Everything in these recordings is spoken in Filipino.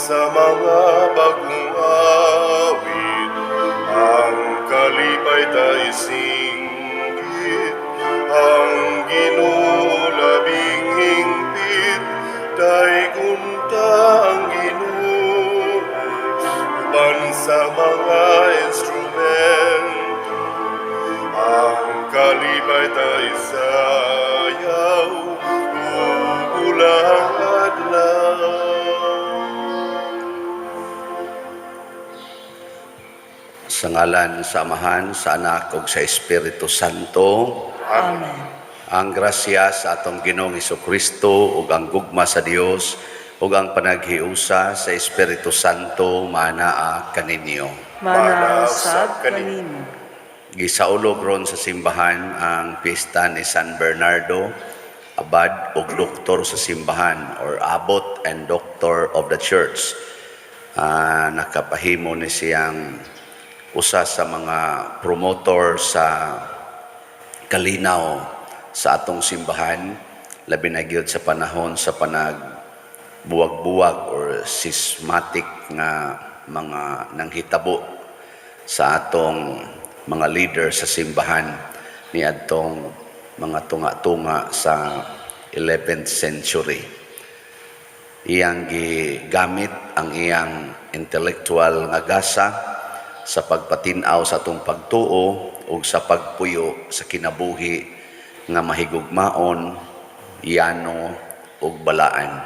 sa mga bagong awit, ang kalipay ta isinggit, ang Ginoo labing hingpit, daig unta ang Ginoo, uban sa mga instrumento, ang kalipay ta isayaw, ulang adlaw. Sa ngalan sa Amahan, sa Anak ug sa Espiritu Santo. Amen. Ang grasya sa atong Ginoong Hesukristo ug ang gugma sa Dios ug ang panaghiusa sa Espiritu Santo manaa kaninyo. Manasab kanimo. Gisaulog ron sa simbahan ang pista ni San Bernardo, abad ug doktor sa simbahan or abbot and doctor of the church. Nakapahimo ni siyang usa sa mga promotor sa kalinaw sa atong simbahan, labi na gyud sa panahon sa panagbuwag-buwag or sismatic nga mga nanghitabo sa atong mga leader sa simbahan ni adtong mga tunga-tunga sa 11th century. Iyang gigamit ang iyang intellectual nga gasa sa pagpatinaw sa atong pagtuo ug sa pagpuyo sa kinabuhi nga mahigugmaon, yano ug balaan.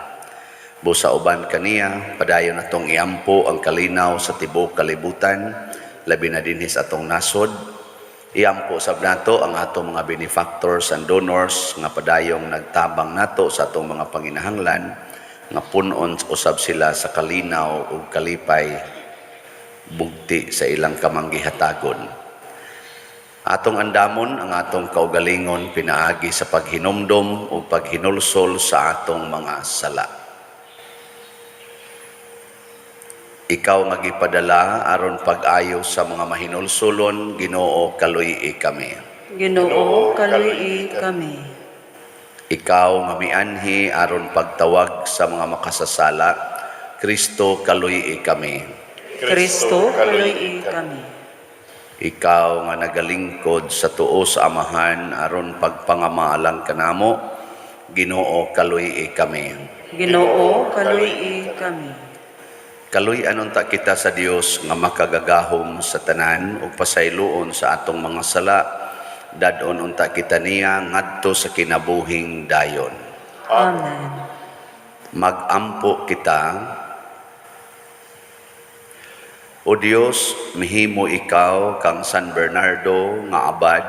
Busa uban kaniya, padayon atong iampo ang kalinaw sa tibuok kalibutan, labi na dinhi sa atong nasod. Iampo sab nato ang atong mga benefactors and donors nga padayong nagtabang nato sa atong mga panginahanglan nga punon usab sila sa kalinaw ug kalipay bugti sa ilang kamanggihatagon. Atong andamon ang atong kaugalingon pinaagi sa paghinumdom o paghinulsol sa atong mga sala. Ikaw nga gipadala aron pag-ayo sa mga mahinulsulon, Ginoo kaluy kami. Ginoo kaluy kami. Ikaw nga mianhi aron pagtawag sa mga makasasala, Kristo kaluy kami. Kristo kaluy kami. Ikaw nga nagalingkod sa tuo sa Amahan aron pagpangamaalang kanamo, Ginoo kaluy kami. Ginoo kaluy kami. Kaluy anunta kita sa Dios nga makagagahom sa tanan ug pasayloon sa atong mga sala, dadon unta kita niya ngadto sa kinabuhing dayon. Amen. Magampo kita. O Dios, mihimo ikaw kang San Bernardo nga abad,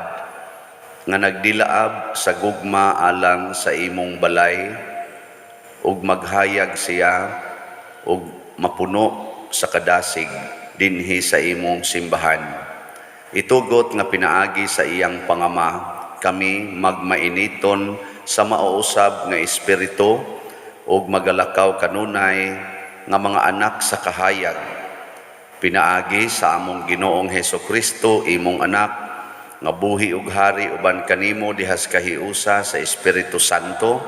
nga nagdilaab sa gugma alang sa imong balay, ug maghayag siya, ug mapuno sa kadasig dinhi sa imong simbahan. Itugot nga pinaagi sa iyang pangama, kami magmainiton sa mauusab nga espiritu, ug magalakaw kanunay nga mga anak sa kahayag, pinaagi sa among Ginoong Hesukristo, imong anak, nga buhi ug hari uban kanimo dihas kahiusa sa Espiritu Santo,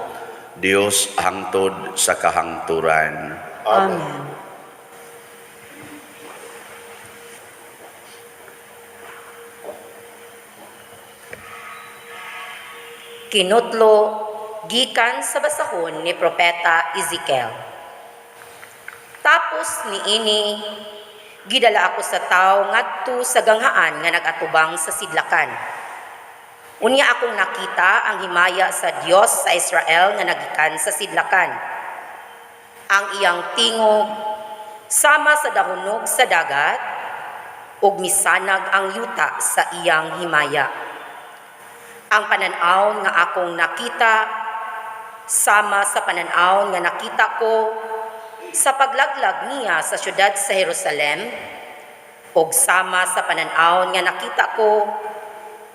Dios hangtod sa kahangturan. Amen. Kinutlo gikan sa basahon ni Propeta Ezekiel. Tapos niini, gidala ako sa tao ngadto sa ganghaan nga nagatubang sa sidlakan. Unya akong nakita ang himaya sa Dios sa Israel nga nagikan sa sidlakan. Ang iyang tingog sama sa dahunog sa dagat ug misanag ang yuta sa iyang himaya. Ang pananaw nga akong nakita sama sa pananaw nga nakita ko sa paglaglag niya sa syudad sa Jerusalem, ug sama sa pananaw nga nakita ko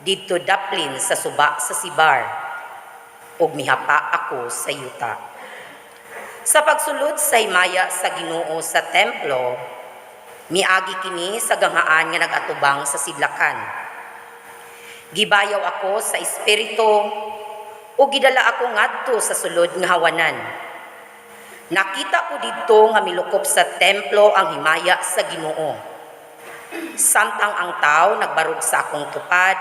didto daplin sa suba sa Sibar, ug mihapa ako sa yuta. Sa pagsulod sa himaya sa Ginoo sa templo, miagi kini sa ganghaan nga nagatubang sa sidlakan. Gibayaw ako sa espiritu o gidala ako ngadto sa sulod nga hawanan. Nakita ko didto nga milukop sa templo ang himaya sa Ginoo. Samtang ang tao nagbarog sa akong tupad,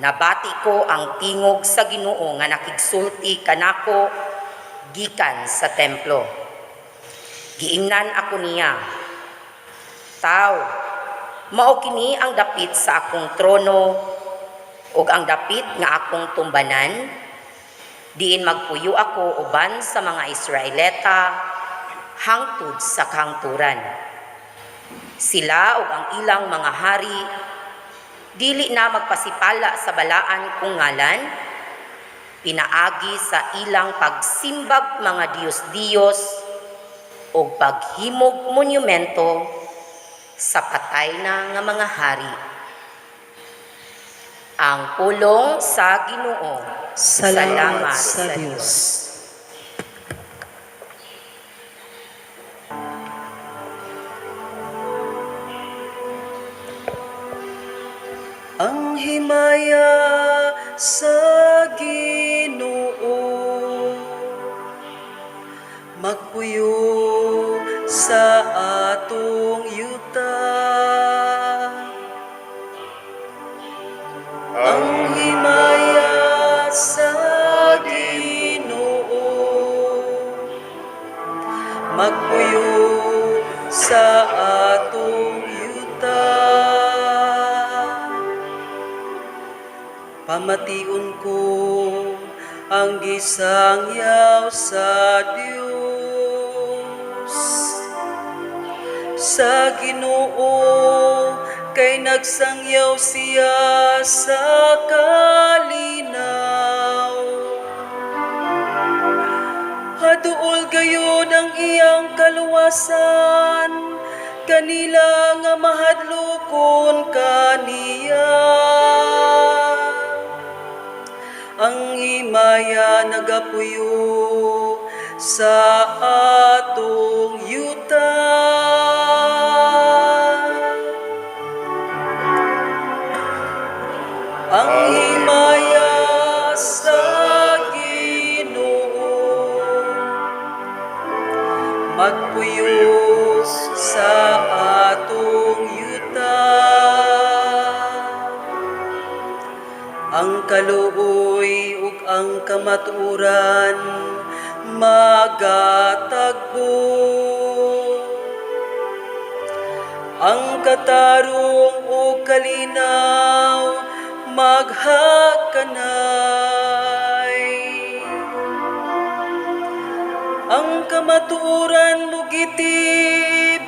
nabati ko ang tingog sa Ginoo nga nakigsulti kanako gikan sa templo. Giingnan ako niya, "Tao, mao kini ang dapit sa akong trono ug ang dapit nga akong tumbanan, diin magpuyo ako uban sa mga Israelita hangtod sa kahangturan. Sila ug ang ilang mga hari dili na magpasipala sa balaan kong ngalan, pinaagi sa ilang pagsimbag mga Diyos-Diyos o paghimog monumento sa patay na nga mga hari." Ang pulong sa Ginoo. Salamat sa Diyos. Ang himaya sa Ginoo magpuyo sa atong yuta. Ang himaya sa Ginoo magpuyo sa atong yuta. Pamation ko ang gisangyaw sa Dios, sa Ginoo kay nagsangyaw siya sa kalinaw. Haduol gayud ang iyang kaluwasan, kanila nga mahadlokon kaniya. Ang himaya nagapuyo sa atong yuta. Ang himaya sa Ginoo magpuyo sa atong yuta. Ang kaluoy ug ang kamatuoran magatagbo. Ang katarong ug kalinaw maghakanay. Ang kamatuoran mo gitib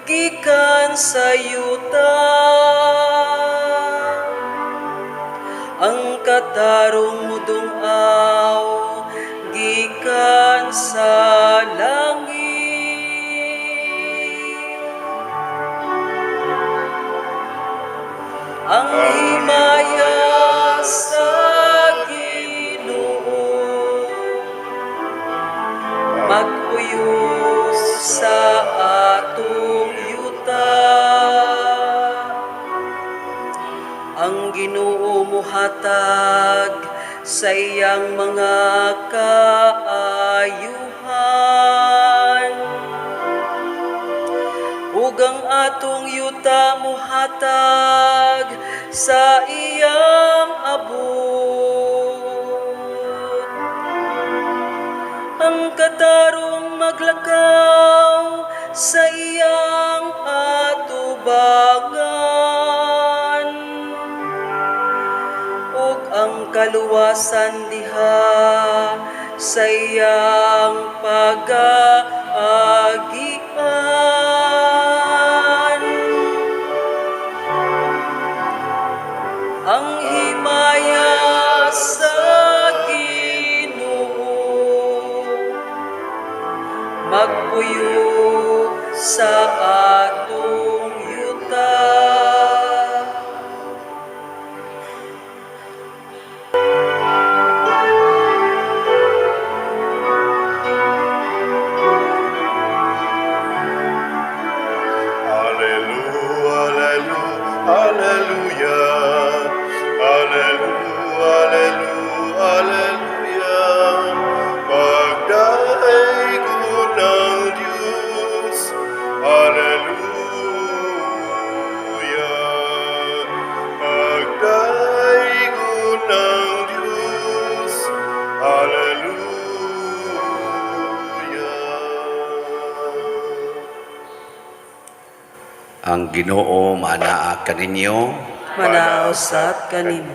gikan sa yuta. Ang katarong mo dungaw gikan sa langit. Ang himaya sa Ginoo magpuyo sa atong yuta. Ang Ginoo mohatag sa iyang mga kaayuhan, ug ang atong yuta mohatag sa iyang abot. Ang katarong maglakaw sa iyang atubangan, ug ang kaluwasan diha sa iyang pag-aagian. Ang himaya sa Ginoo magpuyo sa atong yuta. Hallelujah, hallelujah, hallelujah. Pagdaig ko Ang Ginoo manaa kaninyo. Manausat kanimo.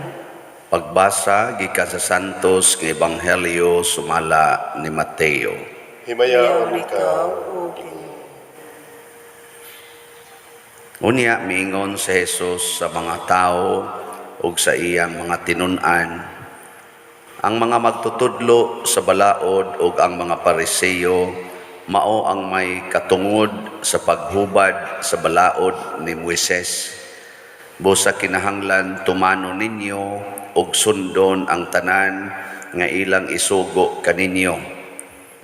Pagbasa gikan sa Santos nga Ebanghelyo sumala ni Mateo. Himayaon Ikaw, ikaw. O Ginoo. Unya miingon si Jesus sa mga tao ug sa iyang mga tinun-an, ang mga magtutudlo sa balaod ug ang mga Pariseo mao ang may katungod sa paghubad sa balaod ni Moises. Busa kinahanglan tumano ninyo ug sundon ang tanan nga ilang isugo kaninyo.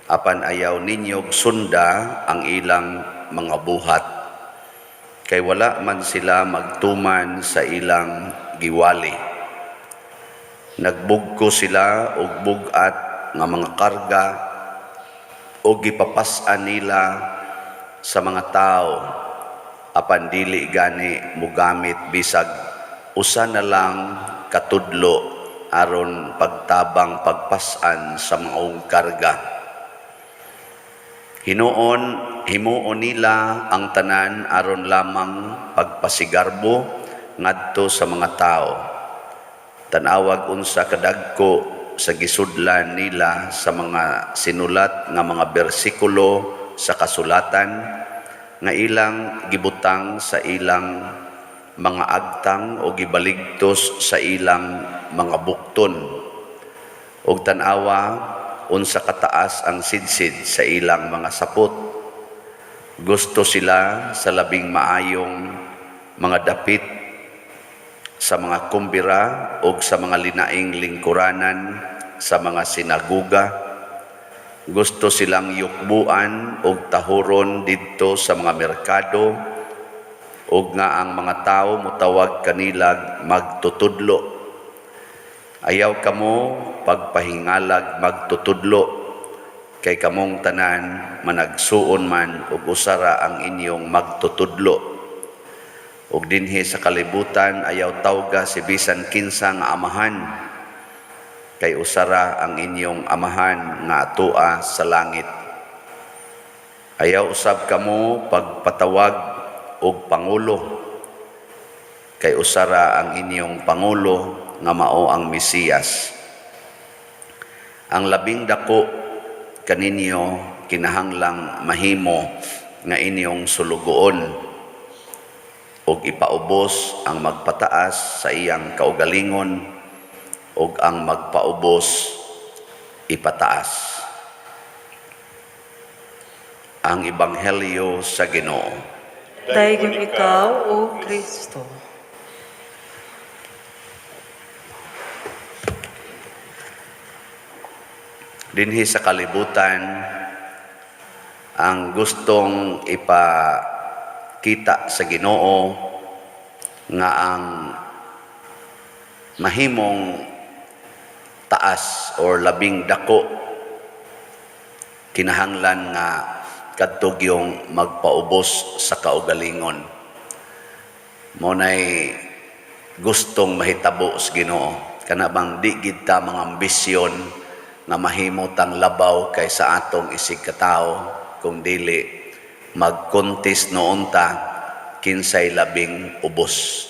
Apan ayaw ninyo sunda ang ilang mga buhat. Kay wala man sila magtuman sa ilang giwali. Nagbugko sila og bugat nga mga karga o gipapas-an nila sa mga tao, apan dili gani mugamit bisag usa na lang katudlo aron pagtabang pagpas-an sa maong karga. Himuon nila ang tanan aron lamang pagpasigarbo ngadto sa mga tao. Tanawag unsa kadagko sa gisudlan nila sa mga sinulat nga mga bersikulo sa kasulatan nga ilang gibutang sa ilang mga agtang o gibaligtos sa ilang mga bukton. Og tan-awa unsa kataas ang sidsid sa ilang mga sapot. Gusto sila sa labing maayong mga dapit sa mga kumbira o sa mga linaing lingkuranan sa mga sinaguga. Gusto silang yukbuan o tahuron didto sa mga merkado o nga ang mga tao mutawag kanila magtutudlo. Ayaw kamo pagpahingalag magtutudlo, kay kamong tanan managsuon man ug usara ang inyong magtutudlo. Ug dinhi sa kalibutan ayaw tawga si bisan kinsa nga amahan, kay usara ang inyong amahan nga atua sa langit. Ayaw usab kamo pagpatawag og pangulo, kay usara ang inyong pangulo nga mao ang Mesiyas. Ang labing dako kaninyo kinahanglang mahimo nga inyong sulugoon ug ipaubos ang magpataas sa iyang kaugalingon ug ang magpaubos ipataas. Ang Ebanghelyo sa Ginoo. Dayon ikaw, O Kristo. Dinhi sa kalibutan, ang gustong ipakita sa Ginoo nga ang mahimong taas or labing dako kinahanglan nga kadtog yung magpaubos sa kaugalingon. Munay gustong mahitabo sa Ginoo kana bang di gid ta mga ambisyon nga mahimo tang labaw kaysa atong isig katao, kung dili mag-contest noon ta kinsay labing ubos.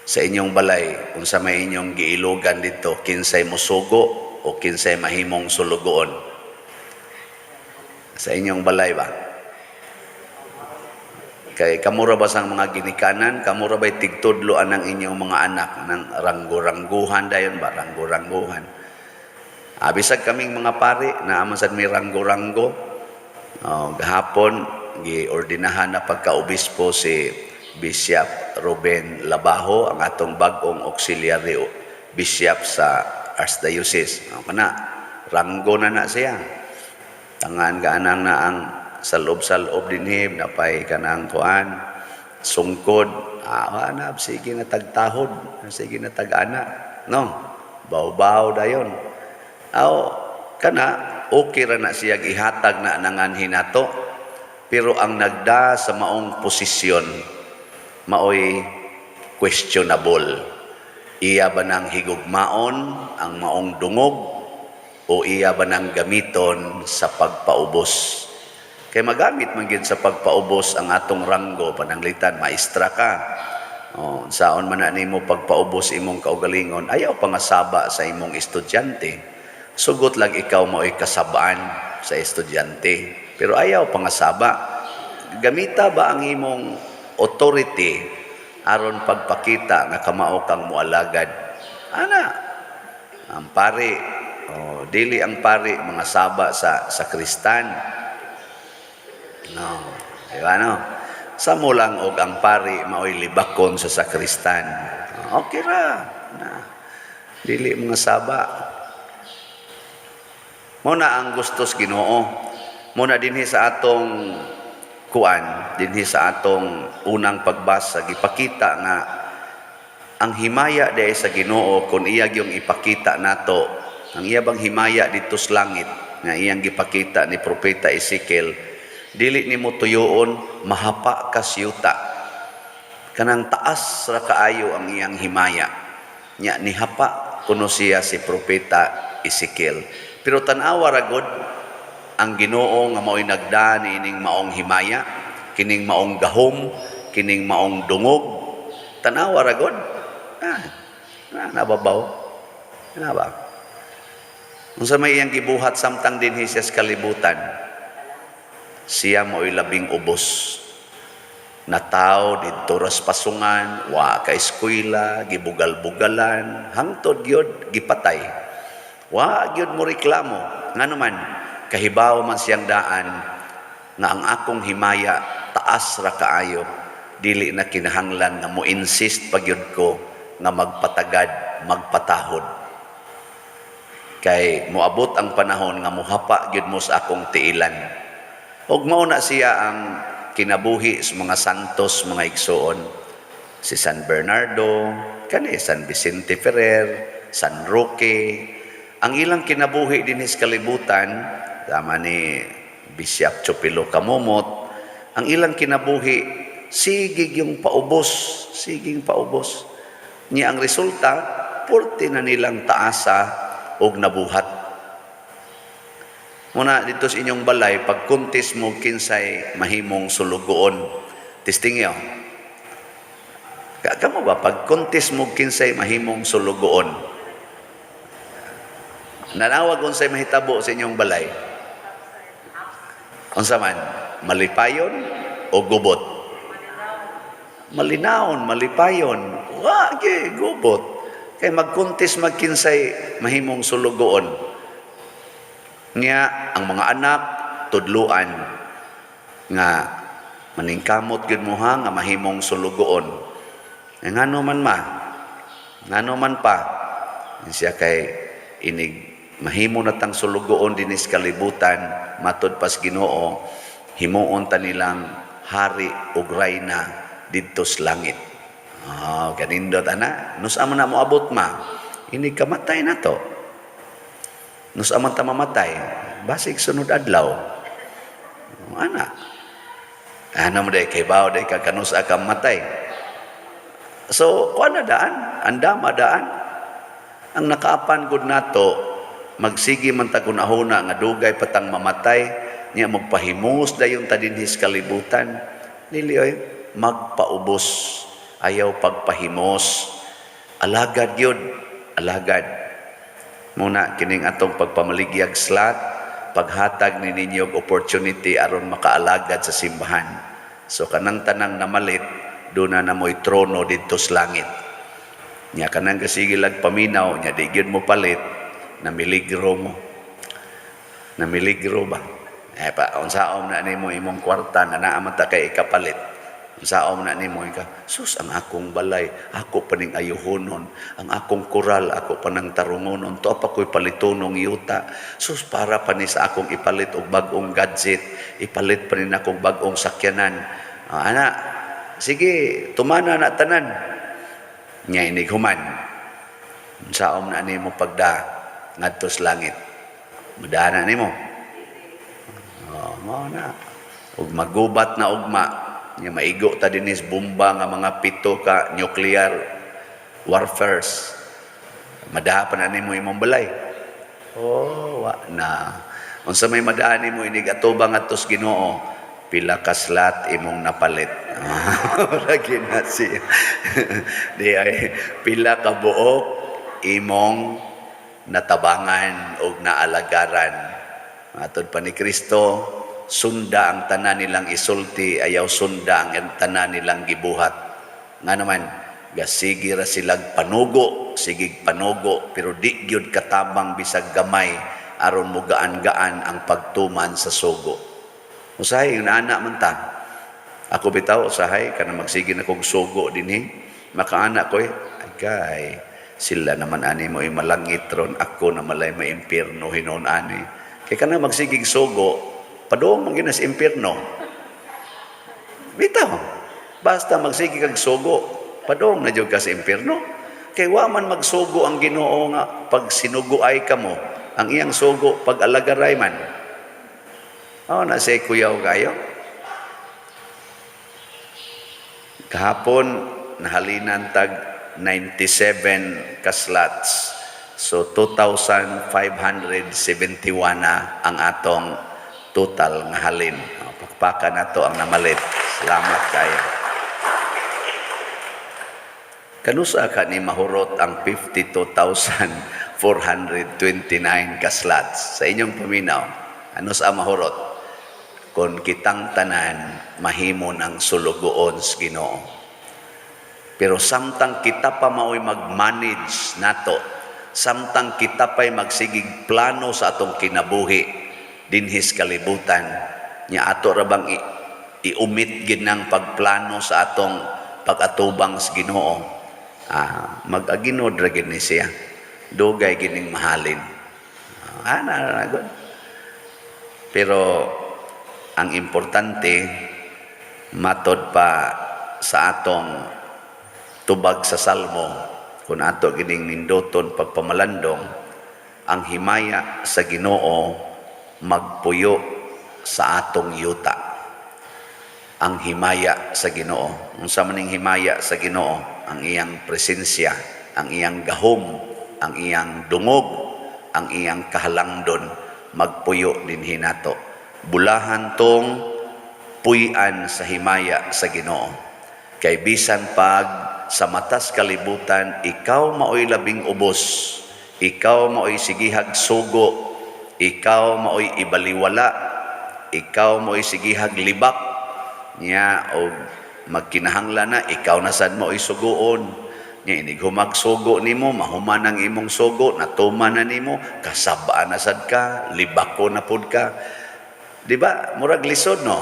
Sa inyong balay, kung sa may inyong giilugan dito, kinsay musugo o kinsay mahimong sulugoon? Sa inyong balay ba? Kay kamura ba sang mga ginikanan? Kamura ba'y tigtudloan ng inyong mga anak ng ranggo-rangguhan dayon ba? Ranggo-rangguhan. Bisag kaming mga pari na amasad may ranggo-ranggo. Gahapon, giordinahan na pagka-obispo si Bishop Ruben Labajo, ang atong bagong auxiliary bishop sa Archdiocese. Kana, ranggo na siya. Tangan kaanang na ang salob-salob dinhib, napay kanang kuan, sungkod, hanap, sige na tagtahod, sige na tag-ana. No, baw-baw dayon. Kana, okay ra na siya gihatag na nanganhin nato, pero ang nagda sa maong posisyon, maoy questionable. Iya ba nang higugmaon ang maong dungog o iya ba nang gamiton sa pagpaubos? Kay magamit man gyud sa pagpaubos ang atong ranggo pananglitan, maestra ka. Saon man na nimo pagpaubos imong kaugalingon, ayaw pangasaba sa imong estudyante. Sugot lang ikaw mao'y kasabaan sa estudyante, pero ayaw pangasaba. Gamita ba ang imong authority aron pagpakita nga kamao kang mualagad? Ana, ang pari, dili ang pari mga saba sa sakristan. No, diba no? Sa mo lang og ang pari mao'y libakon sa sakristan. Okay ra. Dili mga saba. Muna ang gustos Ginoo. Muna dinhi sa atong dinhi sa atong unang pagbasa gipakita nga ang himaya dahil sa Ginoo kung iya yung ipakita nato, ang iya bang himaya dito sa langit nga iyang gipakita ni Propeta Ezekiel, dili nimo tuyoon mahapa ka siyuta. Kanang taas ra kaayo ang iyang himaya. Nya nihapa kuno siya si Propeta Ezekiel. Pero tan-awa ra gud ang Ginoo nga mao'y nagdaan ining maong himaya, kining maong gahom, kining maong dungog. Tan-awa ra gud. Nababaw. Ba? Unsa may iyang gibuhat samtang dinhi siya sa kalibutan, siya mo'y labing ubos. Nataw dito ras pasungan, wa ka eskwela, gibugal-bugalan, hangtod gyud gipatay. Wa gyud mo reklamo. Ngano man kahibaw man siyang daan nga ang akong himaya taas ra kaayo, dili na kinahanglan nga mo insist pagyud ko nga magpatagad, magpatahod. Kay moabot ang panahon nga mohapa gyud mo sa akong tiilan. Og mao na siya ang kinabuhi sa mga santos, mga igsoon. Si San Bernardo, San Vicente Ferrer, San Roque. Ang ilang kinabuhi din sa kalibutan, tama ni Bishop Chopilo Kamumot, ang ilang kinabuhi, sigig yung paubos, siging paubos. Niya ang resulta, porte na nilang taasa og nabuhat. Muna dito sa inyong balay, pag kuntis mo kinsay mahimong sulugoon, testingyo. Kamo ba, pag kuntis mo kinsay mahimong sulugoon, nanawag unsay mahitabo sa inyong balay? Unsa man, malipayon o gubot? Malinawon, malipayon. Wage, gubot. Kay magkuntis magkinsay mahimong sulugoon. Niya ang mga anak tudluan nga maningkamot gyud mo ha nga mahimong sulugoon. Ngano man pa siya kay inig mahimo na tang sulugoon dinis kalibutan matud pas Ginoo, himuon ta nilang hari ug rayna didto sa langit. Ganindot ana, nus amo na moabot ma. Inig kamatay na to. Nus amo ta mamatay, basig sunod adlaw. Ana. Ano mo day kay bawo day kakanus ka matay. So, kuan na daan, andama daan. Ang nakaapan gud nato, magsigi man ta kunahuna nga dugay patang mamatay, niya magpahimus dayon ta dinhi sa kalibutan. Dili oy magpaubos, ayaw pagpahimos. Alagad yun, alagad. Muna kining atong pagpamaligyag slot, paghatag ni ninyo opportunity aron makaalagad sa simbahan. So kanang tanang namalit, doon na mo'y trono dito sa langit. Nya kanang kasigilag paminaw, nya di gyud mo palit, namiligro mo. Namiligro ba? Unsaom na nimo imong kwarta nga naa man ta kay ikapalit. Unsaom na nimo ka, sus ang akong balay, ako paning ayuhonon, ang akong koral, ako panang tarungonon, to pa ko'y palitonong yuta. Sus para pa ni sa akong ipalit og bag-ong gadget, ipalit pa rin akong bag-ong sakyanan. Ana, sige, tumana na tanan. Nya inig human. Unsaom na nimo pagda ngadto sa langit. Madana nimo. Mao na. Ug magubat na ugma, nya maigo ta dinis bomba nga mga 7 ka nuclear warfares. Madaha pa na nimo imong balay. Oh, wa na. Unsa may madaani mo inig atubang atos Ginoo, pila ka slot imong napalit. Lagi na siya. Di ay pila ka buok imong natabangan o naalagaran. Matod pa ni Kristo, sunda ang tanan nilang isulti, ayaw sunda ang tanan nilang gibuhat. Nga naman, gasigi ra silag panugo, sigig panugo, pero di gyud katabang bisag gamay, aron mo gaan-gaan ang pagtuman sa sugo. Usahay, yung naanak man ta. Ako bitaw, usahay, kana magsige na kong sugo dinhi. Makaanak ko agay, sila naman ani mo malangit ron, ako na malay maimpirno hinon ani. Kaya kana magsigig sugo, padoong man ginas impirno. Bitaw, basta magsige kag sugo, padong na jud ka sa impierno. Kay wa man magsugo ang Ginoo nga pag sinuguay ka mo, ang iyang sugo pag alagaray man. Na say kuyaw kayo. Kahapon nahalinan tag 97 ka slots. So 2,571 na ang atong total nga halin. Pakpakan na to ang namalit. Salamat kayo. Kanusa ka ni mahurot ang 52,429 ka slots sa inyong paminaw? Ano sa mahurot? Kung kitang tanan, mahimon ang sulugoon sa Ginoo. Pero samtang kita pa mao'y mag-manage nato, samtang kita pa'y magsigig plano sa atong kinabuhi, dinhis kalibutan, niya ato rabang iumit ginang pagplano sa atong pag-atubang sa Ginoo. Mag-aginod ra gid ni siya. Dugay gining mahalin. Pero ang importante matod pa sa atong tubag sa salmo kung ato gining nindoton pagpamalandong, ang himaya sa Ginoo magpuyo sa atong yuta. Ang himaya sa Ginoo. Unsa man ning himaya sa Ginoo? Ang iyang presensya, ang iyang gahom, ang iyang dungog, ang iyang kahalangdon magpuyo dinhi nato. Bulahan tong puy-an sa himaya sa Ginoo. Kay bisan pag sa matas kalibutan, ikaw maoy labing ubos, ikaw maoy sigihag sugo, ikaw maoy ibaliwala, ikaw maoy sigihag libak niya o magkinahanglan na ikaw na sad mo isugoon niya inig humagsugo nimo, mahuman ang imong sugo, natuman na nimo, kasabaan na sad ka, libako na pud ka. Di ba? Murag lisod, no?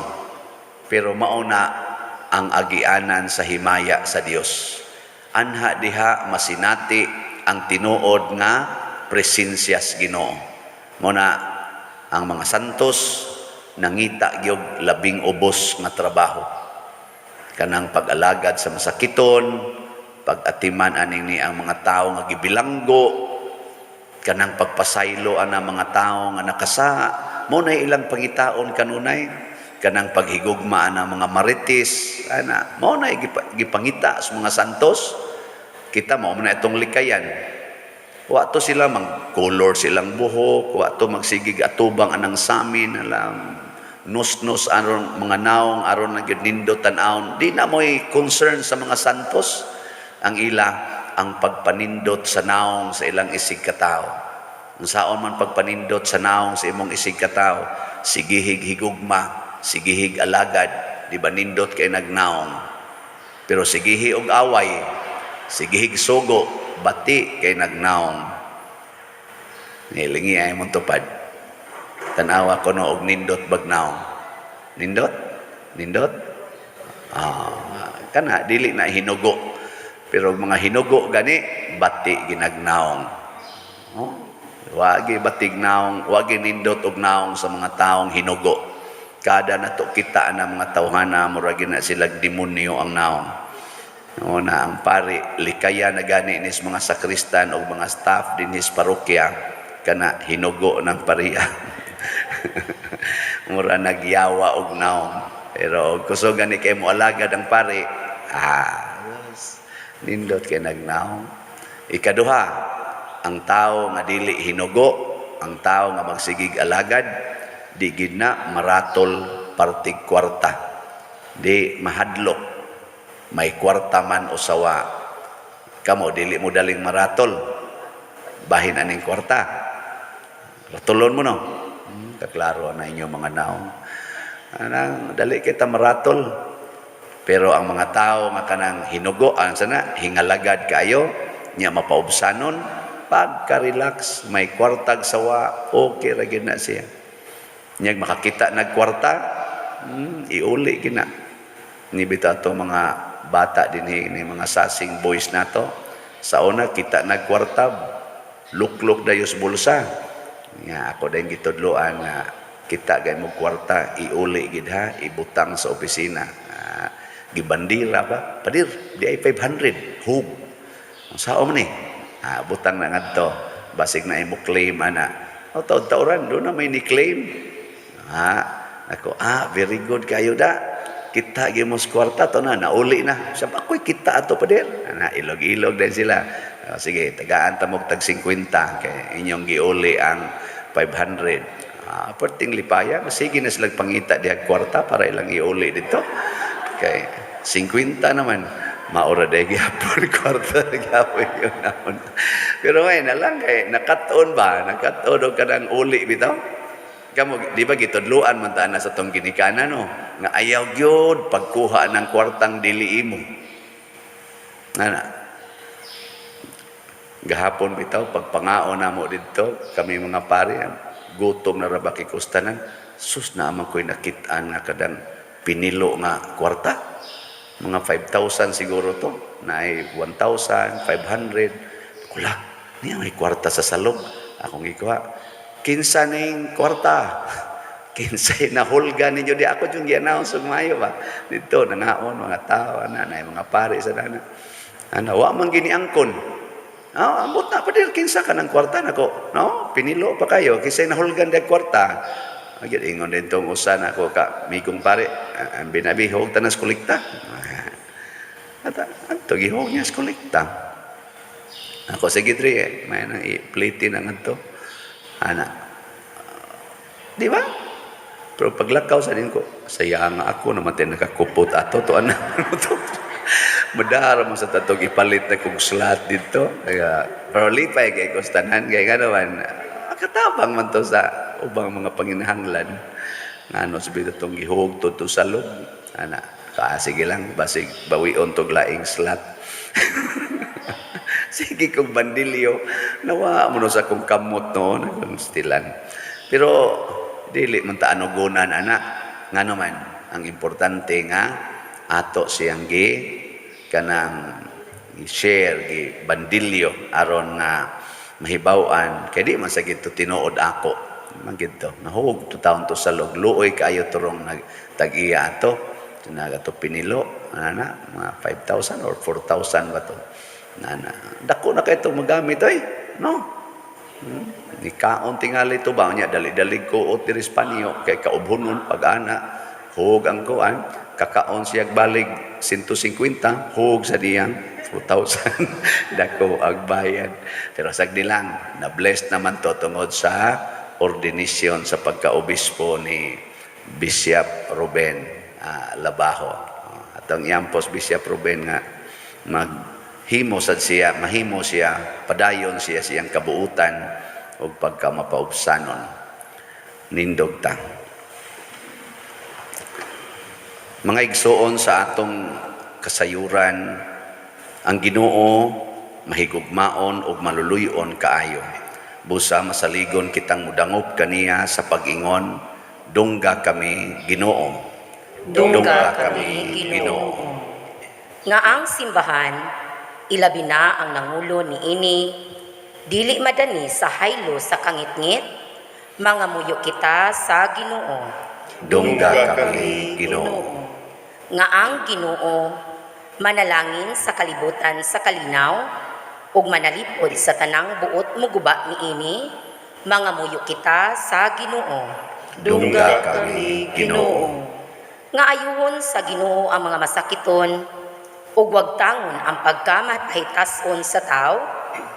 Pero mauna ang agianan sa himaya sa Dios. Anha diha masinati ang tinuod nga presensya sa Ginoo. Muna ang mga santos nangita gyud labing ubos nga trabaho. Kanang pag-alagad sa masakiton, pag-atiman aning ni ang mga tao nga gibilanggo, kanang pagpasaylo ana mga tao nga nakasa, mo na ilang pangitaon kanunay, kanang paghigugma ana mga marites, ana, mo na gipangita sa mga santos. Kita mo na itong likayan. Wa to sila mag-color silang buhok, wa to magsigig atubang anang samin, alam, nus-nus aron mga naong aron nagindot tan-aon. Di na mo'y concern sa mga santos. Ang ila ang pagpanindot sa naong sa ilang isig katao. Kung saan man pagpanindot sa naong sa imong isig katao, sigihig higugma, sigihig alagad, di ba nindot kay nagnaong. Pero sigihi og away, sigihig sugo, bati kay nagnaong. Nilingi ay mong tupad. Tanawa ko no og nindot bagnaong. Nindot? Nindot? Kana dili na hinugo. Pero mga hinugo gani bati ginagnaong. Wagi batig naong, wagi nindot og naong sa mga taong hinugo. Kada nato kita na mga tawhana murag na sila demonyo ang naong. Na ang pari likaya na gani nis mga sakristan o mga staff din his parokya kana hinugo ng pariya. Mura nagyawa og naong. Pero kusog gani kay mo alagad ang pari, nindot kay nagnaong. Ikaduha, ang tao nga dili hinugo ang tao nga magsigig alagad, di gid na maratol partig kwarta. Di mahadlok, may kwarta man o sawa. Kamo, dili mo daling maratol, bahin aning kwarta. Ratulon mo no? Kaklaro na inyo mga naong. Anang, dali kita maratol. Pero ang mga tao nga kanang hinugo, ang sana, hingalagad kayo, niya mapaubsanon, pagka-relax, may kwartag sawa, okay ra gid na siya. Niya makakita nagkwarta, iuli gina. Nibita to mga bata din ni mga sasing boys nato. Sa una kita nagkwarta, lukluk dayos bulsa. Nga ako din gitudloan na kita gay mo kwarta, iuli gid ha, ibutang sa opisina. Gibandira ba? Padir, di ay 500, hug. Ang sao man eh. Butang na ngadto, basig na imo claim ana. O taon-taoran do na may ni claim. Ako, very good kayo da. Kita gimos kwarta to na nauli na. Sa ako'y kita ato padir. Ilog-ilog din sila. Sige, tagaan ta mo tag 50 kay inyong giuli ang 500. Perting lipaya, sige na sila pangita diha kwarta para ilang iuli dito. Kay 50 naman maura day gyapon kwarta gyapon yun naman. Pero ngayon na lang kay nakatuon og kanang uli bitaw. Kamo di ba gitudluan man ta na sa tong ginikanan no nga ayaw gyud pagkuha ng kwartang dili imo. Ana. Gahapon bitaw pagpangaon namo didto kami mga pare gutom na ra ba kikustanan sus na man koy nakit-an nga kadang pinilo nga kwarta. Mga 5,000 siguro to. Na ay 1,500. Kula, niya may kwarta sa salog. Akong ikuha. Kinsa na yung kwarta. Kinsa na hulga ninyo. Di ako yung ganaon sa mayo ba. Dito, nangaon, mga tao, na mga pare sa dana. Wa man giniangkon. Ambot na pa din, kinsa ka ng kwarta na ko. No, pinilo pa kayo. Kinsa na hulgan ng kwarta. Agad ingon din tong usan ako ka migong pare ang binabihog tanas kolekta. Ato gihog niya kolekta. Ako sige dre may nang i-plate na ngadto. Di ba? Pero paglakaw sa din ko, saya nga ako naman din nakakupot ato to ana. Madara mo sa tatog ipalit na kong slot dito. Pero lipay kay kostanan kay nga naman katabang man to sa ubang mga panginahanglan ngano sabi itong gihog to salog sige lang basig bawion tog laing slot. Sige kong bandilyo nawa mo no sa kong kamot no nagong stilan pero dili man ta anugunan ana ngano man ang importante nga ato siyang kanang i-share gi bandilyo aron nga mahibaw-an kay di man sa gito tinuod ako man gito nahug to taon to sa luoy kaayo turong nagtag-iya ato nagato pinilo mga 5,000 or 4,000 ba to dako na kay to magamit oy no ni kaon tingali to ba nya dali-dali ko diri Spanyo kay kaubhonon pag-ana hug ang kuan kakaon siya balig 150 hug sa diyang 2,000 dako ang bayad pero sagdi lang na blessed naman to tungod sa ordinasyon sa pagkaobispo ni Bishop Ruben Labajo atong yampos Bishop Ruben nga mahimo siya padayon siya siyang kabuutan ug pagka mapaubsanon nindog ta mga igsoon sa atong kasayuran ang Ginoo mahigugmaon ug maluluyon kaayo. Busa masaligon kitang mudangop kaniya sa pag-ingon, dungga kami Ginoo. Dungga kami Ginoo. Nga ang simbahan, ilabi na ang nangulo ni ini, dili madani sa haylo sa kangitngit, mga muyo kita sa Ginoo. Dungga kami Ginoo. Nga ang Ginoo, manalangin sa kalibutan sa kalinaw ug manalipod sa tanang buot muguba ni ini mga muyo kita sa Ginoo. Dungga kami Ginoo. Nga ayuhon sa Ginoo ang mga masakiton ug wag tangon ang pagkamatahitas-on sa tao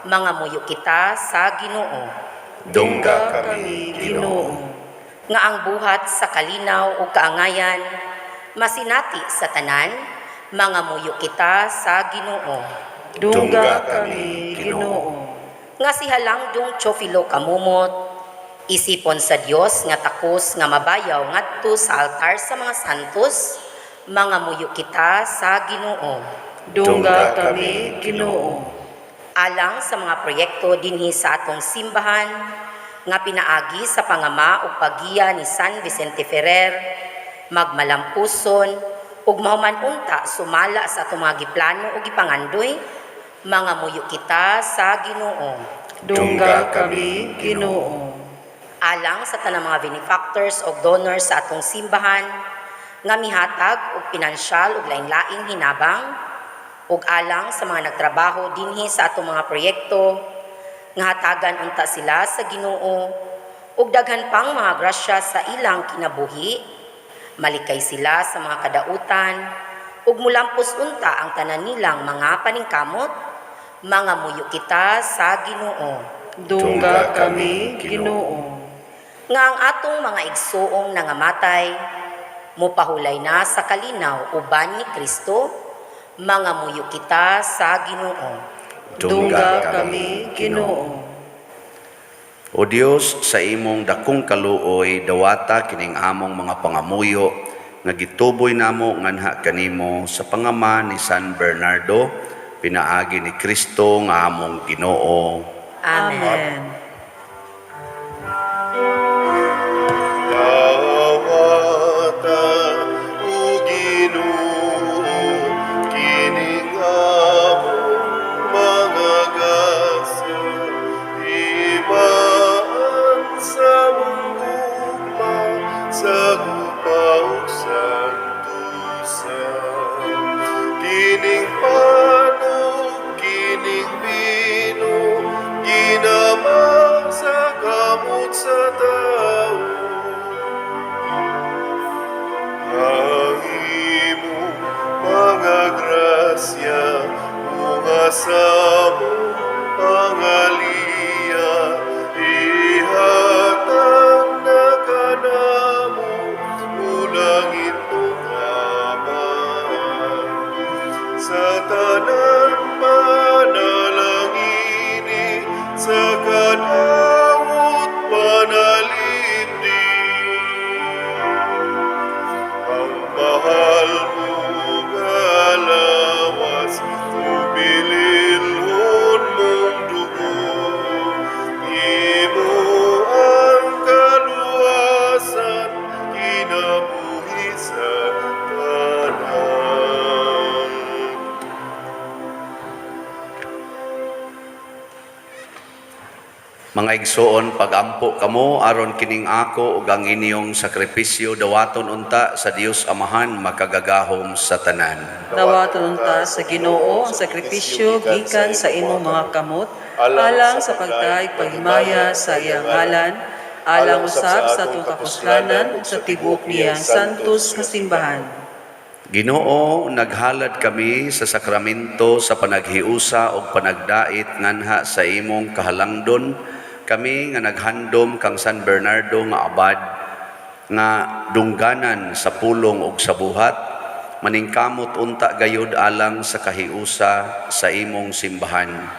mga muyo kita sa Ginoo. Dungga kami, Ginoo. nga ang buhat sa kalinaw ug kaangayan masinati sa tanan, mga muyo kita sa Ginoo. Dungga kami, Ginoo. Nga si Halangdong Chofilo Kamumot, isipon sa Dios nga takos nga mabayaw ngadto sa altar sa mga santos, mga muyo kita sa Ginoo. Dungga kami, Ginoo. Alang sa mga proyekto dinhi sa atong simbahan nga pinaagi sa pangama ug paggiya ni San Vicente Ferrer, magmalampuson ug mahuman unta sumala sa atong mga giplano ug gipangandoy, mga muyo kita sa Ginoo. Dungga kami, Ginoo. Alang sa tanang mga benefactors o donors sa atong simbahan nga mihatag og pinansyal ug lain-laing hinabang, ug alang sa mga nagtrabaho dinhi sa atong mga proyekto nga hatagan unta sila sa Ginoo ug daghan pang mga grasya sa ilang kinabuhi, malikay sila sa mga kadautan ug mulampos unta ang tanan nilang mga paningkamot, mga muyo kita sa Ginoo. Dungga kami, Ginoo. Nga ang atong mga igsoong nangamatay mopahulay na sa kalinaw uban ni Kristo, mga muyo kita sa Ginoo. Dungga kami, Ginoo. O Dios, sa imong dakong kaluoy dawata kining among mga pangamuyo nga gituboy namo nganha kanimo sa pangama ni San Bernardo, pinaagi ni Kristo nga among Ginoo. Amen. Dawata o Ginoo, kining among mga gasa, ibaan sa mundugma, sa gupaw santusan. Kining panog, kining bino, ginamang sa kamot sa tao. Ang imong mga grasya, mga samo, pangaliya, ihatag na kanamo, ulang itong aman. Sa tanan panalangini, sa kadawot panalindi, ang mahal mong alawas, ubililhon mong dugo, imo ang kaluwasan, kinabuhi sa tanan. Mga igsoon, pagampo kamo aron kining ako ug ang inyong sakripisyo dawaton unta sa Dios Amahan makagagahom sa tanan. Dawaton unta sa Ginoo ang sakripisyo gikan sa imong mga kamot, alang sa pagtaig paghimaya sa iyang ngalan, alang usab sa atong kapuslanan ug sa tibuok niyang santos nga simbahan. Ginoo, naghalad kami sa sakramento sa panaghiusa ug panagdait nganha sa imong kahalangdon, kami nga naghandom kang San Bernardo nga abad nga dungganan sa pulong ug sa buhat, maningkamot unta gayud alang sa kahiusa sa imong simbahan.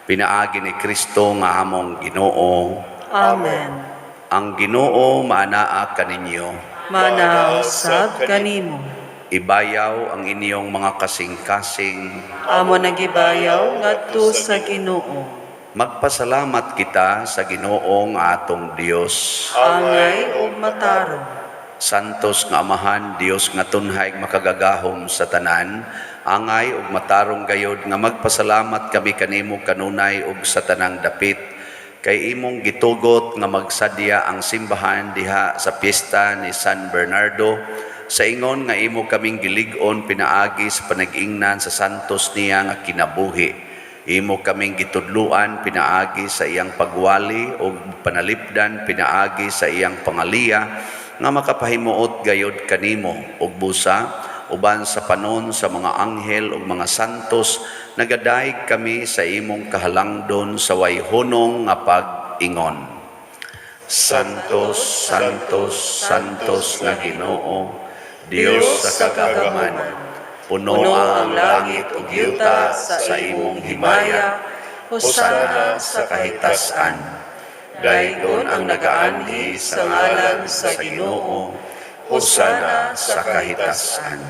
Pinaagi ni Kristo nga among Ginoo. Amen. Ang Ginoo maanaa kaninyo. Manaw sab kanimo. Ibayaw ang inyong mga kasing-kasing. Amo nagibayaw ngadto sa Ginoo. Magpasalamat kita sa Ginoo nga atong Dios. Angay ug matarong. Santos nga Amahan, Dios nga tunhay makagagahom sa tanan, angay ug matarong gayod nga magpasalamat kami kanimo kanunay ug sa tanang dapit, kay imong gitugot nga magsadya ang simbahan diha sa piyesta ni San Bernardo, sa ingon nga imo kaming gilig-on pinaagi sa panag-ingnan sa santos niya nga kinabuhi. Imo kaming gitudluan pinaagi sa iyang pagwali o panalipdan pinaagi sa iyang pangaliya nga makapahimuot gayod kanimo ug busa uban sa panon sa mga anghel ug mga santos, nagadaig kami sa imong kahalangdon sa way hunong nga pag-ingon. Santos, Santos, Santos nga Ginoo, Dios sa kagamaman, puno ang langit ug yuta sa imong himaya, hosana sa kahitasan. Daygon ang nagaanhi sa ngalan sa Ginoo, hosana sa kahitasan.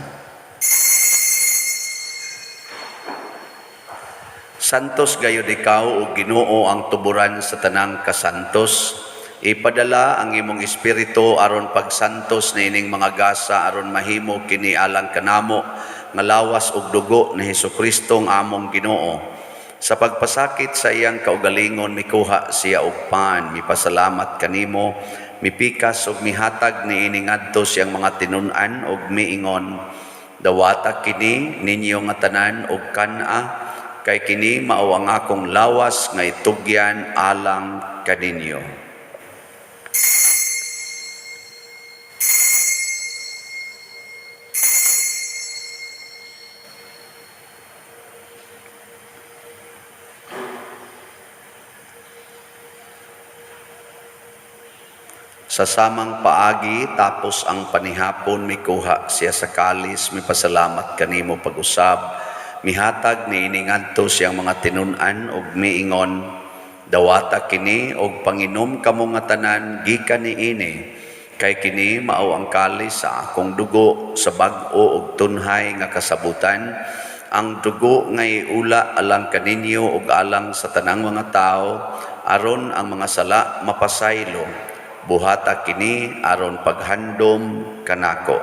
Santos gayud ikaw o Ginoo ang tuburan sa tanang kasantos. Ipadala ang imong espiritu aron pagsantos na ining mga gasa aron mahimo kini alang kanamo nga lawas ug dugo ni Hesukristo ang among Ginoo. Sa pagpasakit sa iyang kaugalingon mikuha siya og pan, mipasalamat kanimo, mipikas ug mihatag ni ining adto siyang mga tinun-an ug miingon, dawata kini ninyo nga tanan ug kana, kay kini mao ang akong lawas nga itugyan alang kaninyo. Sa samang paagi tapos ang panihapon mikuha siya sa kalis, mipasalamat kanimo pag-usab, mihatag ni iningadto siyang mga tinun-an ug miingon, dawata kini og panginom kamo nga tanan gikan niini, kay kini mao ang kalis sa akong dugo sa bag-o ug tunhay nga kasabutan, ang dugo nga iula alang kaninyo ug alang sa tanang mga tao aron ang mga sala mapasaylo. Buhata kini aron paghandom kanako.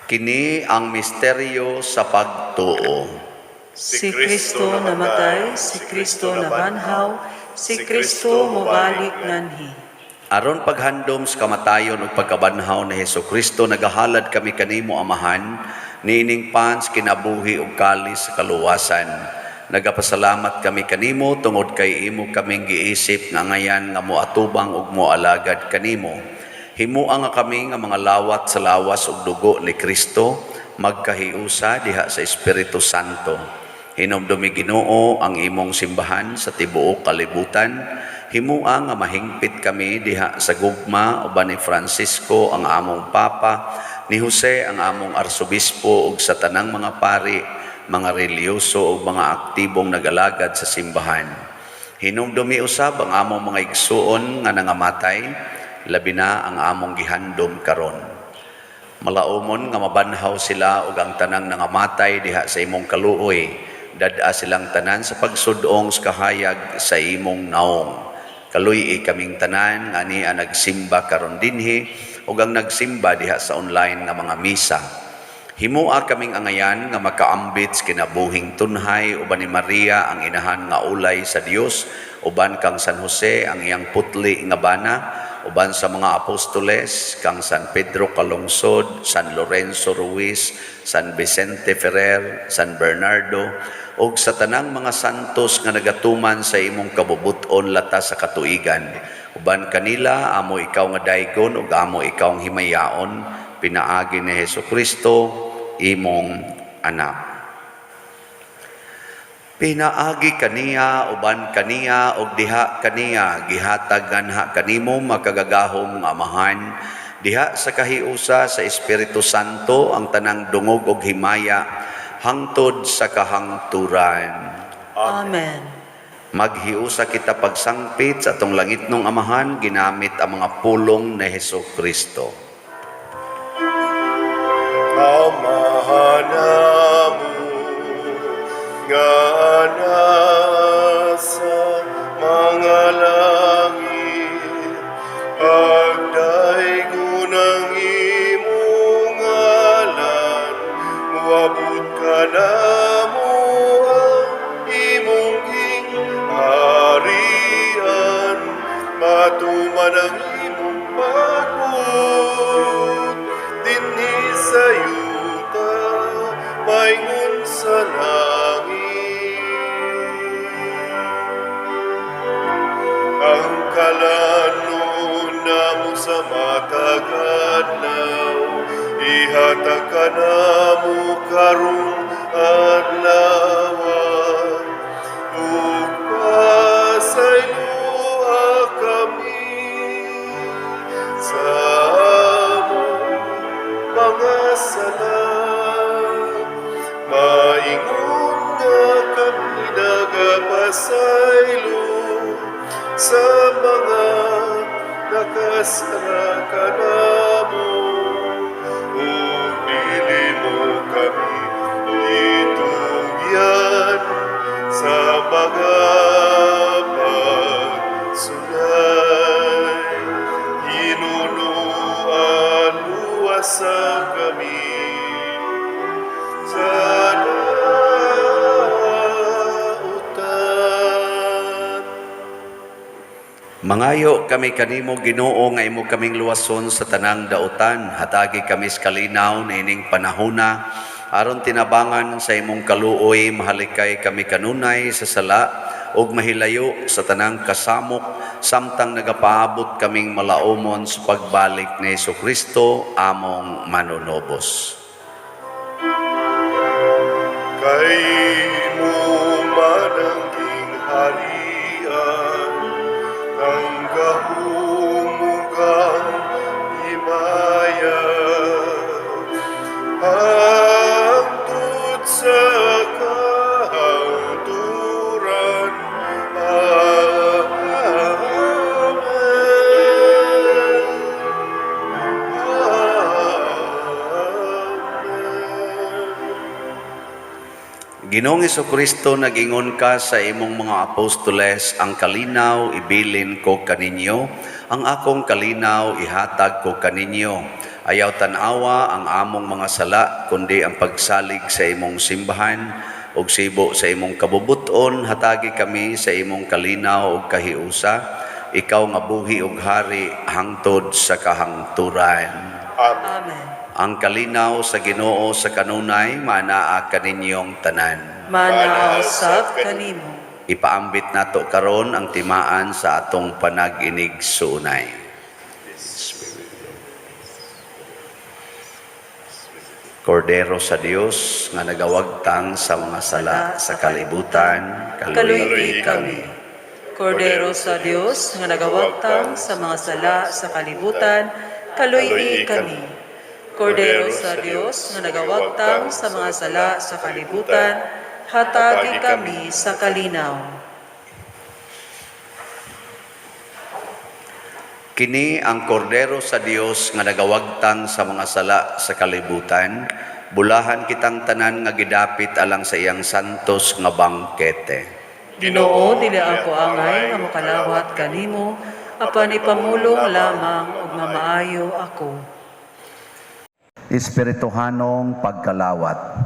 Kini ang misteryo sa pagtuo. Si Kristo namatay, si Kristo nabanhaw, si Kristo mobalik nanhi. Aron paghandom sa kamatayon ug pagkabanhaw ni Hesukristo, nagahalad kami kanimo amahan, niining pans kinabuhi ug kalis sa kaluwasan. Nagapasalamat kami kanimo tungod kay imo kaming giisip nga ngayan nga moatubang ug moalagad kanimo. Himuang nga kami nga mga lawat sa lawas ug dugo ni Kristo, magkahiusa diha sa Espiritu Santo. Hinumdumi Ginoo ang imong simbahan sa tibuok kalibutan. Himuang nga mahingpit kami diha sa gugma uban ni Francisco ang among Papa, ni Jose ang among Arsobispo ug sa tanang mga pari, mga reliyoso ug mga aktibong nagalagad sa simbahan. Hinumdumi usab ang among mga igsuon nga nangamatay, labi na ang among gihandom karon. Malaumon nga mabanhaw sila ug ang tanang nangamatay diha sa imong kaluoy. Dada silang tanan sa pagsudong sa kahayag sa imong naong. Kaluy kaming tanan nga niya nagsimba karon dinhi ug ang nagsimba diha sa online nga mga misa. Himua kaming angayan nga makaambit sa kinabuhing tunhay uban ni Maria ang inahan nga ulay sa Dios, uban kang San Jose ang iyang putli nga bana, uban sa mga apostoles kang San Pedro Calungsod, San Lorenzo Ruiz, San Vicente Ferrer, San Bernardo, ug sa tanang mga santos nga nagatuman sa imong kabubuton latas sa katuigan. Uban kanila amo ikaw nga daygon ug amo ikaw ang himayaon, pinaagi ni Hesukristo imong anak. Pinaagi kaniya uban kaniya ug diha kaniya gihatag nganha kanimo makagagahom nga amahan, diha sa kahiusa sa Espiritu Santo ang tanang dungog ug himaya hangtod sa kahangturan. Amen. Maghiusa kita pagsangpit sa atong langitnong amahan ginamit ang mga pulong ni Hesukristo. Amahan namo nga nasa mga langit, pagdaygon ang imong ngalan, muabot ka namo ang imong gingharian, matuman ang imong pagod, dinhi sa yuta, maingon sa langit. Pangalanon namo sa matag adlaw, ihatag ka namo karong adlaw. Ug pasayloa kami sa among mga sala. Maingon nga kami nagapasaylo sa mga nakasala ka namo. Ug dili mo kami itugyan sa mga pagsulay. Hinunuan luwasa kami sa dautan. Mangayo kami kanimo Ginoo nga imo kaming luwason sa tanang dautan. Hatagi kami sa kalinaw nining panahona aron tinabangan sa imong kaluoy, mahalikay kami kanunay sa sala ug mahilayo sa tanang kasamok samtang nagapaabot kaming malaumon sa pagbalik ni Jesucristo among manunobos. Kay mo manangking harian, ang kahumugang himaya, hangtod sa kahauturan. Ginoong Jesucristo, nag-ingon ka sa imong mga apostoles, ang kalinaw ibilin ko kaninyo, ang akong kalinaw ihatag ko kaninyo. Ayaw tanawa ang among mga sala, kundi ang pagsalig sa imong simbahan, ug sibo sa imong kabubuton, hatagi kami sa imong kalinaw ug kahiusa, ikaw nga buhi ug hari hangtod sa kahangturan. Amen. Ang kalinaw sa Ginoo sa kanunay, manaa kaninyong tanan. Manausap kanimo. Ipaambit nato karon ang timaan sa atong panag-inig suunay. Kordero sa Dios nga nagawagtang sa mga sala sa kalibutan, Kaluy kami. Kordero sa Dios nga nagawagtang sa mga sala sa kalibutan, kaluy kami. Kordero sa Dios nga nagawagtang sa mga sala sa kalibutan, hatagi kami sa kalinaw. Kini ang kordero sa Dios nga nagawagtang sa mga sala sa kalibutan, bulahan kitang tanan nga gidapit alang sa iyang santos nga bangkete. Ginoo, dili ako angay nga mokalawat kanimo, apan ipamulong lamang ug mamaayo ako. Espirituhanong pagkalawat.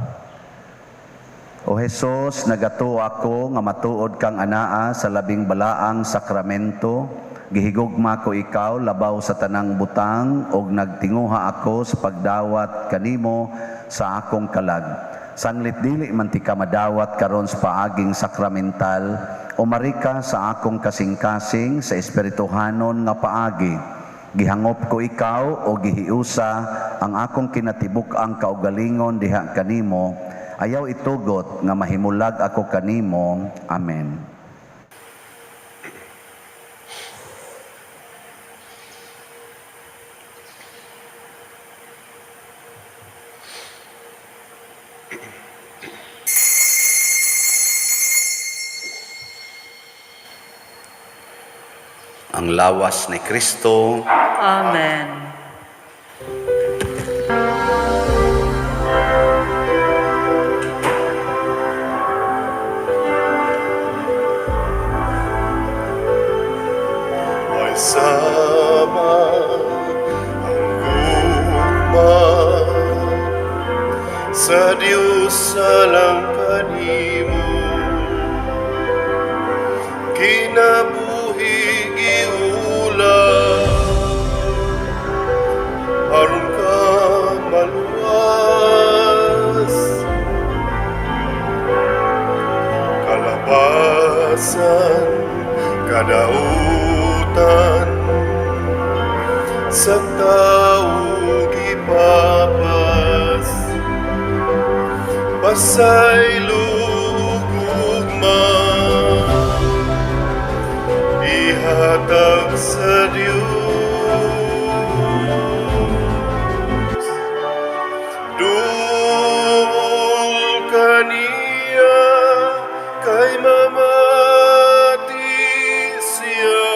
O Jesus, nagato ako nga matuod kang anaa sa labing balaang sakramento, gihigugma ko ikaw labaw sa tanang butang ug nagtinguha ako sa pagdawat kanimo sa akong kalag. Sanglit dili man ti ka madawat karon sa paaging sakramental, umari ka sa akong kasing-kasing sa espirituhanon nga paagi. Gihangop ko ikaw o gihiusa ang akong kinatibuk-ang kaugalingon diha kanimo, ayaw itugot nga mahimulag ako kanimo. Amen. Ang lawas ni Kristo. Amen. May sama ang gugma sa Diyos alang kanimo, kinabuhi giulang aron ka maluwas, kalabasan kadautan sa taong ipapas. Pasay lugugma, ihatag sa Diyos. Dul kaniya kay mamati siya,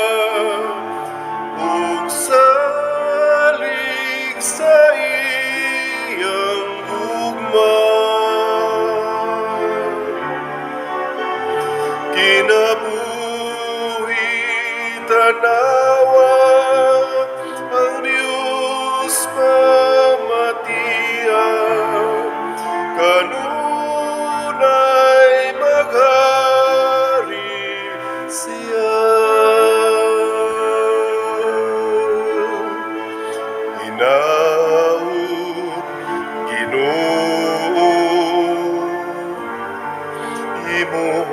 ug salig sa iyang gugma. Kinabuhi tanawa ang Diyos pamatian, kanunay maghari siya. Hinaut Ginoo imong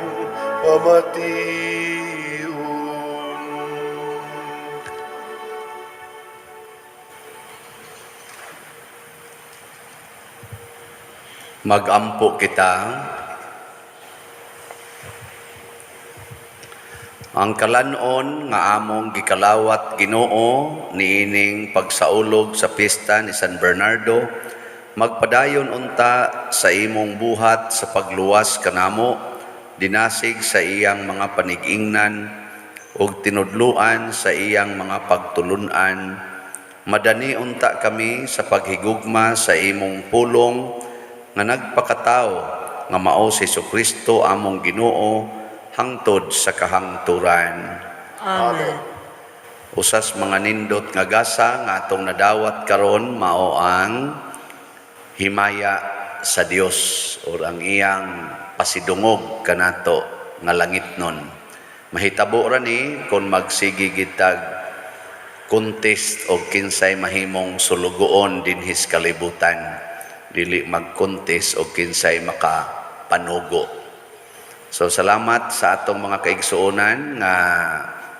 pamatiun. Magampo kita. Ang kalanon nga among gikalawat Ginoo niining pagsaulog sa pista ni San Bernardo, magpadayon unta sa imong buhat sa pagluwas kanamo, dinasig sa iyang mga panigingnan ug tinudluan sa iyang mga pagtulunan. Madani unta kami sa paghigugma sa imong pulong nga nagpakatao nga mao si Jesucristo among Ginoo hangtod sa kahangturan. Amen. Usas mga nindot nga gasa nga atong nadawat karon mao ang himaya sa Dios o ang iyang pasidungog kanato nga langitnon. Mahitabo ra ni kung magsigi gitag contest o kinsay mahimong sulugoon dinhis kalibutan, dili mag-contest o kinsay makapanugo. So salamat sa atong mga kaigsuonan nga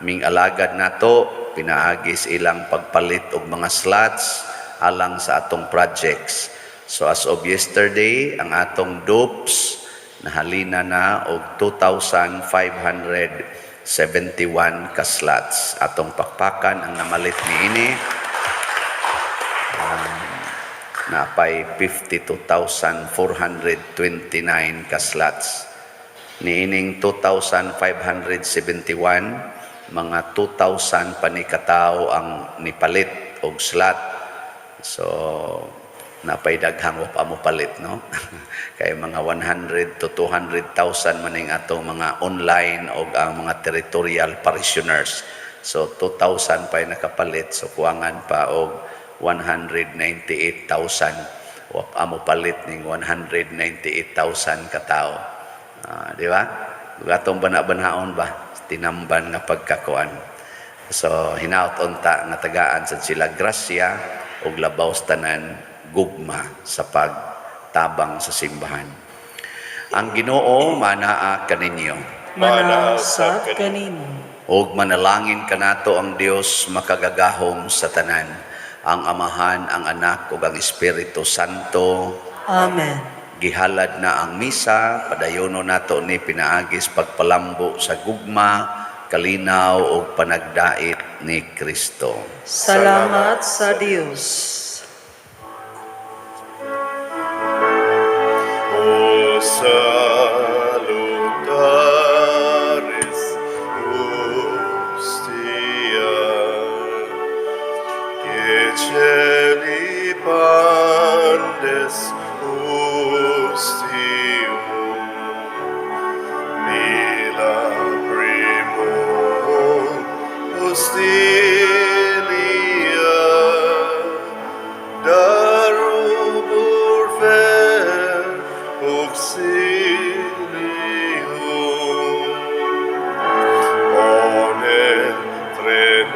ming alagad nato, pinaagis ilang pagpalit og mga slots alang sa atong projects. So as of yesterday, ang atong dupes nahalina na og 2,571 ka slots. Atong pakpakan ang namalit niini napay 52,429 ka slots. Niining 2,571, mga 2,000 panikatao ang nipalit og slot. So napay daghang wa pa mo palit, no? Kay mga 100 to 200,000 maning atong mga online og ang mga territorial parishioners. So 2,000 pa'y nakapalit, so kuwangan pa og 198,000. Wa pa mo palit ning 198,000 ka tao. Di ba? Gatong bana-banhaon ba? Tinamban nga pagkakuan. So hinaut unta nga tagaan sa sila grasya ug labaw tanan gugma sa pagtabang sa simbahan. Ang Ginoo manaa kaninyo. Manasap kanimo. Og manalangin kanato ang Dios makagagahom sa tanan, ang Amahan, ang Anak ug ang Espiritu Santo. Amen. Gihalad na ang misa, padayono nato ni pinaagis pagpalambo sa gugma, kalinaw ug panagdait ni Kristo. Salamat sa Dios. O salutaris hostia, que celi pandes hostium, mila primum hostilia, darubur ver auxilium, pone tre